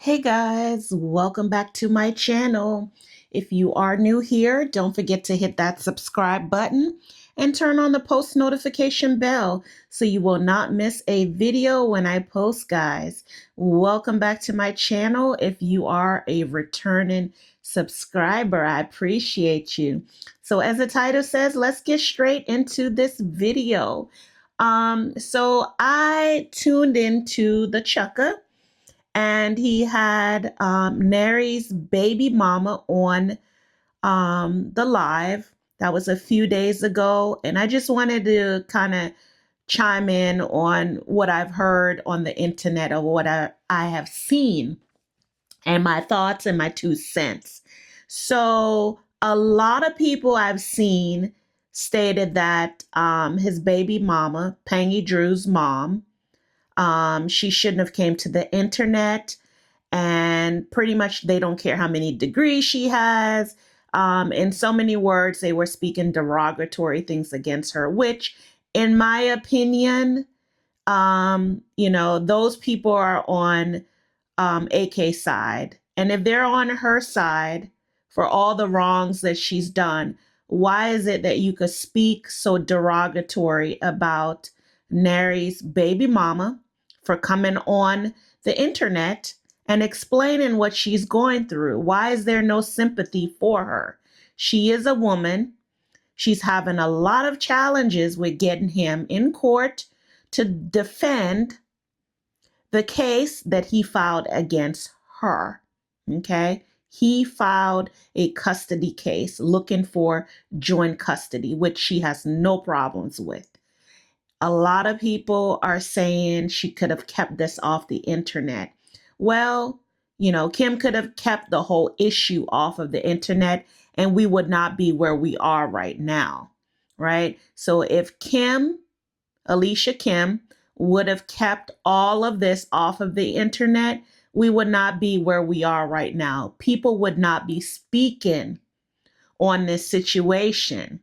Hey guys, welcome back to my channel. If you are new here, don't forget to hit that subscribe button and turn on the post notification bell so you will not miss a video when I post, guys. Welcome back to my channel. If you are a returning subscriber, I appreciate you. So as the title says, let's get straight into this video. So I tuned into the Chukka, and he had Neri's baby mama on the live. That was a few days ago, and I just wanted to kind of chime in on what I've heard on the internet or what I have seen and my thoughts and my 2 cents. So a lot of people I've seen stated that his baby mama, Pangy Drew's mom, she shouldn't have came to the internet, and pretty much they don't care how many degrees she has. In so many words, they were speaking derogatory things against her, which, in my opinion, those people are on AK's side. And if they're on her side for all the wrongs that she's done, why is it that you could speak so derogatory about Neri's baby mama for coming on the internet and explaining what she's going through? Why is there no sympathy for her? She is a woman. She's having a lot of challenges with getting him in court to defend the case that he filed against her. Okay. He filed a custody case looking for joint custody, which she has no problems with. A lot of people are saying she could have kept this off the internet. Well, Kim could have kept the whole issue off of the internet and we would not be where we are right now, right? So if Alicia Kim, would have kept all of this off of the internet, we would not be where we are right now. People would not be speaking on this situation.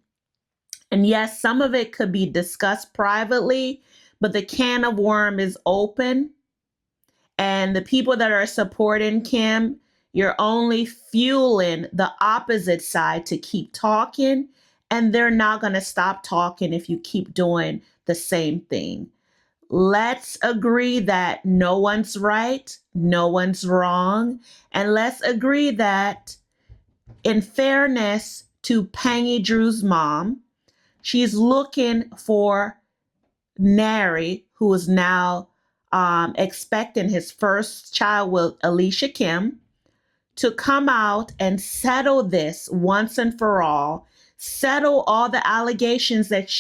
And yes, some of it could be discussed privately, but the can of worm is open. And the people that are supporting Kim, you're only fueling the opposite side to keep talking. And they're not going to stop talking if you keep doing the same thing. Let's agree that no one's right, no one's wrong. And let's agree that, in fairness to Pangy Drew's mom, she's looking for Neri, who is now expecting his first child with Alicia Kim, to come out and settle this once and for all, settle all the allegations that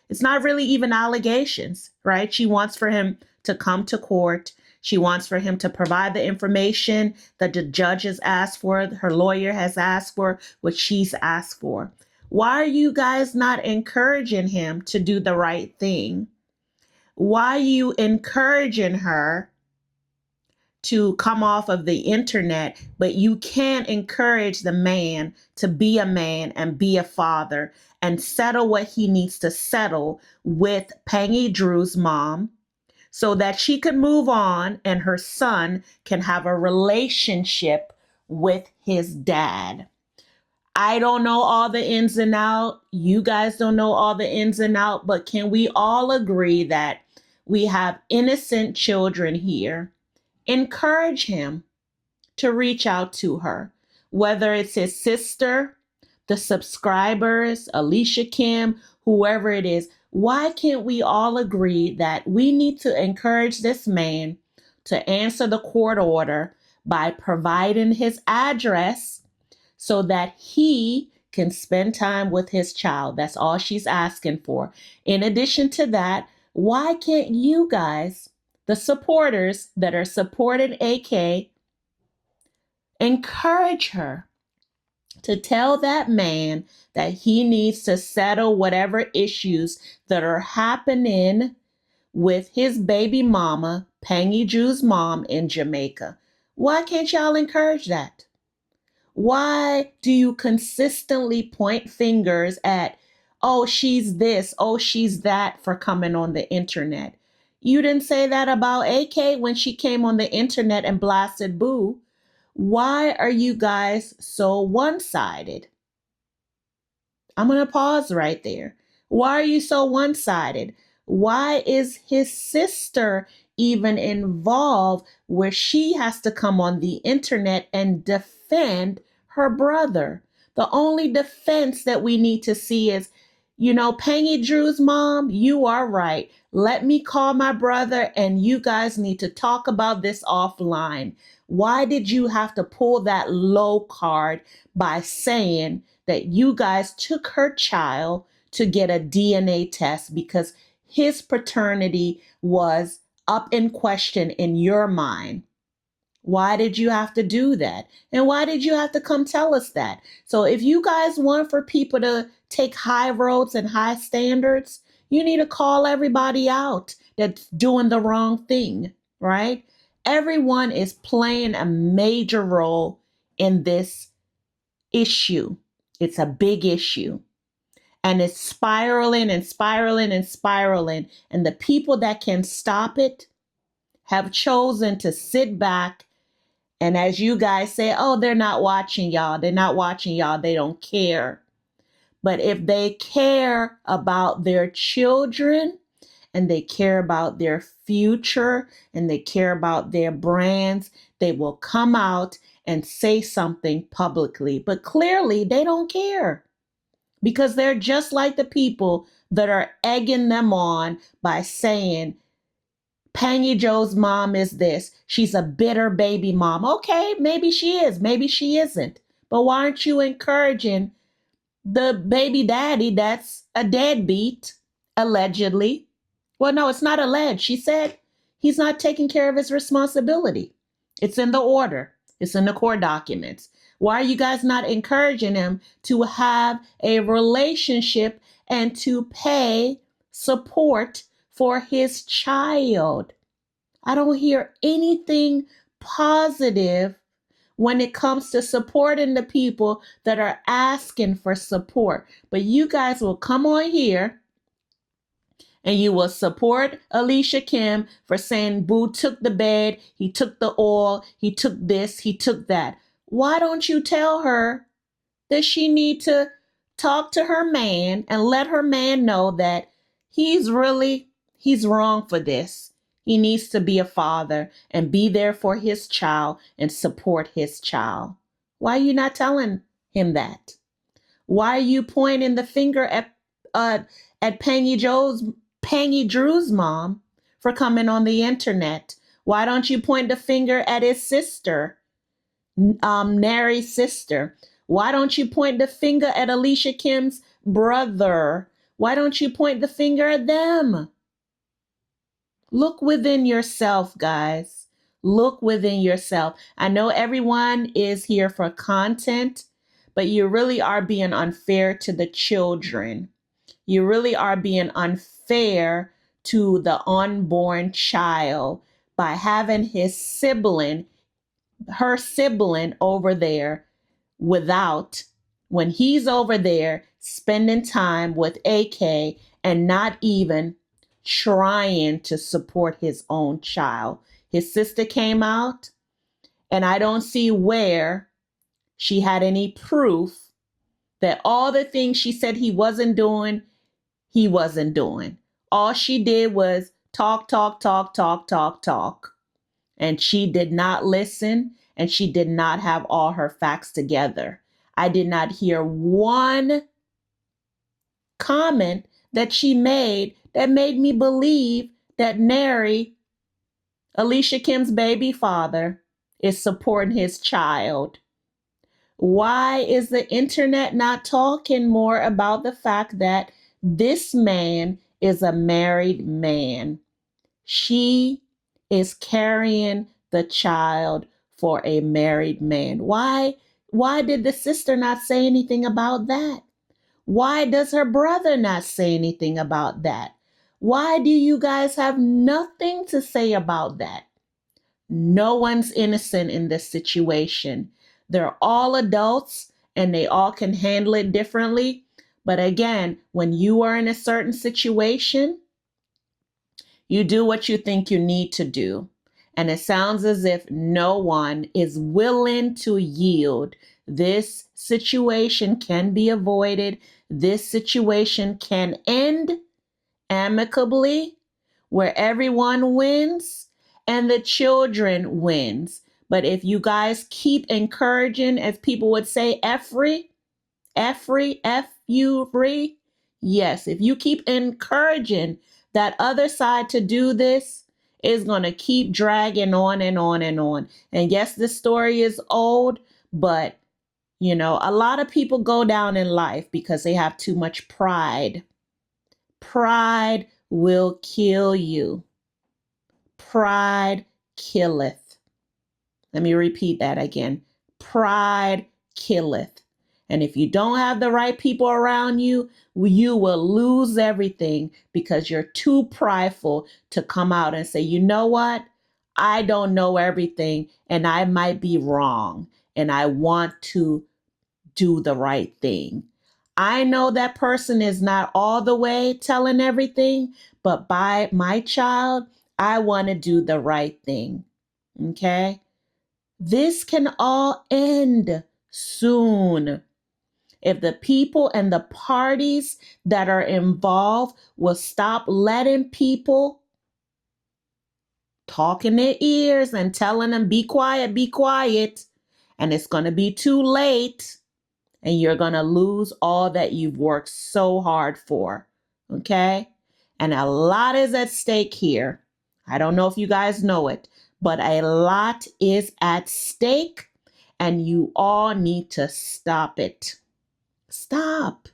it's not really even allegations, right? She wants for him to come to court. She wants for him to provide the information that the judge has asked for, her lawyer has asked for, what she's asked for. Why are you guys not encouraging him to do the right thing? Why are you encouraging her to come off of the internet, but you can't encourage the man to be a man and be a father and settle what he needs to settle with Pangy Drew's mom so that she can move on and her son can have a relationship with his dad? I don't know all the ins and out. You guys don't know all the ins and out, but can we all agree that we have innocent children here? Encourage him to reach out to her, whether it's his sister, the subscribers, Alicia Kim, whoever it is. Why can't we all agree that we need to encourage this man to answer the court order by providing his address so that he can spend time with his child? That's all she's asking for. In addition to that, why can't you guys, the supporters that are supporting AK, encourage her to tell that man that he needs to settle whatever issues that are happening with his baby mama, Pangy Drew's mom, in Jamaica? Why can't y'all encourage that? Why do you consistently point fingers at, oh, she's this, oh, she's that, for coming on the internet? You didn't say that about AK when she came on the internet and blasted Boo. Why are you guys so one-sided? I'm going to pause right there. Why are you so one-sided? Why is his sister even involved where she has to come on the internet and defend her brother? The only defense that we need to see is, Pangy Drew's mom, you are right. Let me call my brother and you guys need to talk about this offline. Why did you have to pull that low card by saying that you guys took her child to get a DNA test because his paternity was up in question in your mind? Why did you have to do that? And why did you have to come tell us that? So if you guys want for people to take high roads and high standards, you need to call everybody out that's doing the wrong thing, right? Everyone is playing a major role in this issue. It's a big issue. And it's spiraling and spiraling and spiraling. And the people that can stop it have chosen to sit back. And as you guys say, oh, they're not watching y'all. They're not watching y'all. They don't care. But if they care about their children and they care about their future and they care about their brands, they will come out and say something publicly. But clearly, they don't care because they're just like the people that are egging them on by saying, Pangy Joe's mom is this. She's a bitter baby mom. Okay, maybe she is. Maybe she isn't. But why aren't you encouraging the baby daddy that's a deadbeat, allegedly? Well, no, it's not alleged. She said he's not taking care of his responsibility. It's in the order. It's in the court documents. Why are you guys not encouraging him to have a relationship and to pay support for his child? I don't hear anything positive when it comes to supporting the people that are asking for support. But you guys will come on here and you will support Alicia Kim for saying Boo took the bed, he took the oil, he took this, he took that. Why don't you tell her that she need to talk to her man and let her man know that he's wrong for this. He needs to be a father and be there for his child and support his child. Why are you not telling him that? Why are you pointing the finger at Pangy Drew's mom for coming on the internet? Why don't you point the finger at his sister, Nary's sister? Why don't you point the finger at Alicia Kim's brother? Why don't you point the finger at them? Look within yourself, guys. Look within yourself. I know everyone is here for content, but you really are being unfair to the children. You really are being unfair to the unborn child by having her sibling over there when he's over there spending time with AK and not even trying to support his own child. His sister came out, and I don't see where she had any proof that all the things she said he wasn't doing, he wasn't doing. All she did was talk, talk, talk, talk, talk, talk. And she did not listen, and she did not have all her facts together. I did not hear one comment that she made that made me believe that Nary, Alicia Kim's baby father, is supporting his child. Why is the internet not talking more about the fact that this man is a married man? She is carrying the child for a married man. Why did the sister not say anything about that? Why does her brother not say anything about that? Why do you guys have nothing to say about that? No one's innocent in this situation. They're all adults and they all can handle it differently. But again, when you are in a certain situation, You do what you think you need to do. And it sounds as if no one is willing to yield. This situation can be avoided. This situation can end amicably, where everyone wins and the children wins. But if you guys keep encouraging, as people would say, F-U-R-Y, yes, if you keep encouraging that other side to do this, it's going to keep dragging on and on and on. And yes, this story is old, but a lot of people go down in life because they have too much pride. Pride will kill you. Pride killeth. Let me repeat that again. Pride killeth. And if you don't have the right people around you, you will lose everything because you're too prideful to come out and say, you know what? I don't know everything and I might be wrong and I want to do the right thing. I know that person is not all the way telling everything, but by my child, I want to do the right thing. Okay? This can all end soon if the people and the parties that are involved will stop letting people talk in their ears and telling them, be quiet, and it's going to be too late. And you're going to lose all that you've worked so hard for. Okay? And a lot is at stake here. I don't know if you guys know it, but a lot is at stake and you all need to stop it. Stop.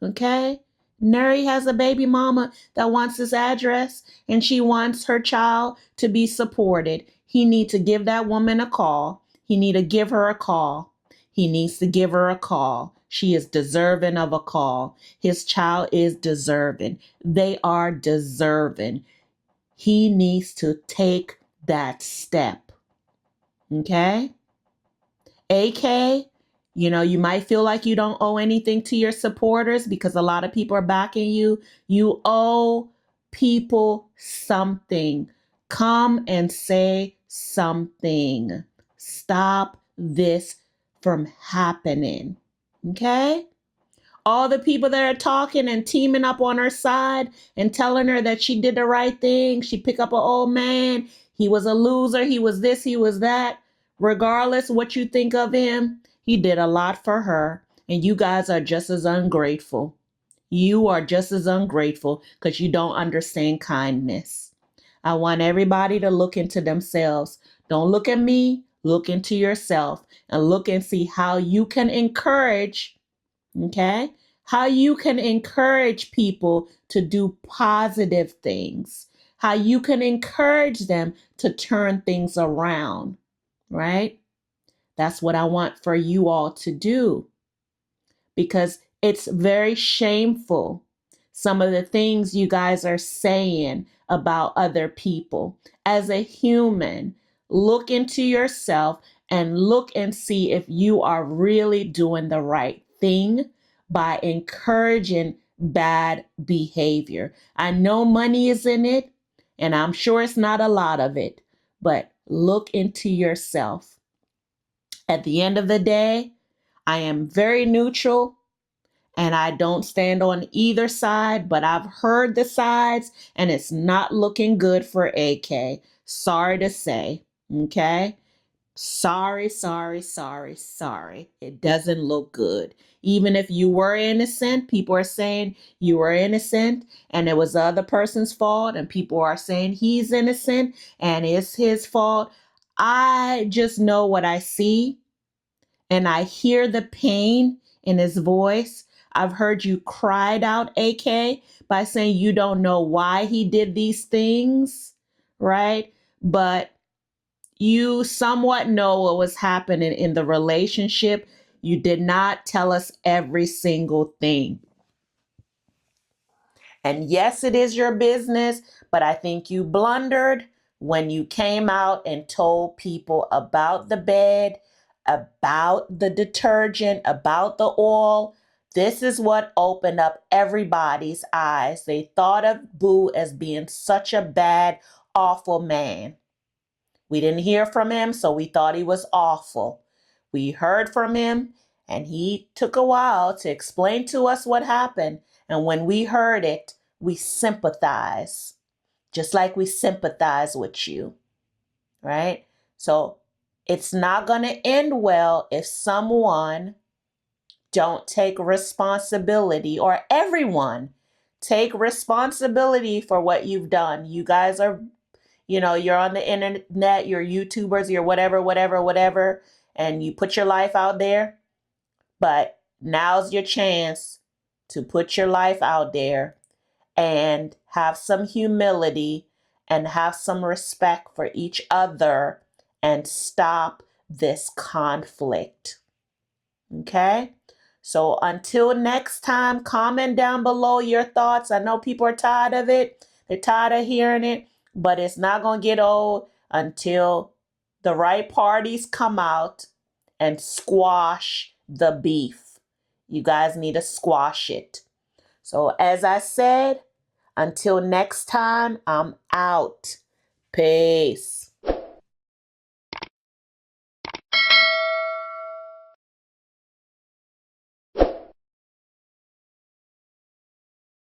Okay? Neri has a baby mama that wants his address and she wants her child to be supported. He needs to give that woman a call. He needs to give her a call. She is deserving of a call. His child is deserving. They are deserving. He needs to take that step. Okay? AK, you might feel like you don't owe anything to your supporters because a lot of people are backing you. You owe people something. Come and say something. Stop this from happening. Okay? All the people that are talking and teaming up on her side and telling her that she did the right thing. She picked up an old man. He was a loser. He was this, he was that. Regardless what you think of him, he did a lot for her. And you guys are just as ungrateful. You are just as ungrateful because you don't understand kindness. I want everybody to look into themselves. Don't look at me. Look into yourself and look and see how you can encourage, okay? How you can encourage people to do positive things. How you can encourage them to turn things around, right? That's what I want for you all to do because it's very shameful. Some of the things you guys are saying about other people. As a human, look into yourself and look and see if you are really doing the right thing by encouraging bad behavior. I know money is in it, and I'm sure it's not a lot of it, but look into yourself. At the end of the day, I am very neutral and I don't stand on either side, but I've heard the sides and it's not looking good for AK. Sorry to say, okay? Sorry. It doesn't look good. Even if you were innocent, people are saying you were innocent and it was the other person's fault, and people are saying he's innocent and it's his fault. I just know what I see and I hear the pain in his voice. I've heard you cried out, AK, by saying you don't know why he did these things, right? But you somewhat know what was happening in the relationship. You did not tell us every single thing. And yes, it is your business, but I think you blundered when you came out and told people about the bed, about the detergent, about the oil. This is what opened up everybody's eyes. They thought of Boo as being such a bad, awful man. We didn't hear from him, so we thought he was awful. We heard from him, and he took a while to explain to us what happened. And when we heard it, we sympathize, just like we sympathize with you, right? So it's not going to end well if someone don't take responsibility, or everyone take responsibility for what you've done. You guys are, you're on the internet, you're YouTubers, you're whatever, and you put your life out there. But now's your chance to put your life out there and have some humility and have some respect for each other and stop this conflict. Okay? So until next time, comment down below your thoughts. I know people are tired of it. They're tired of hearing it, but it's not going to get old until the right parties come out and squash the beef. You guys need to squash it. So as I said, until next time, I'm out. Peace.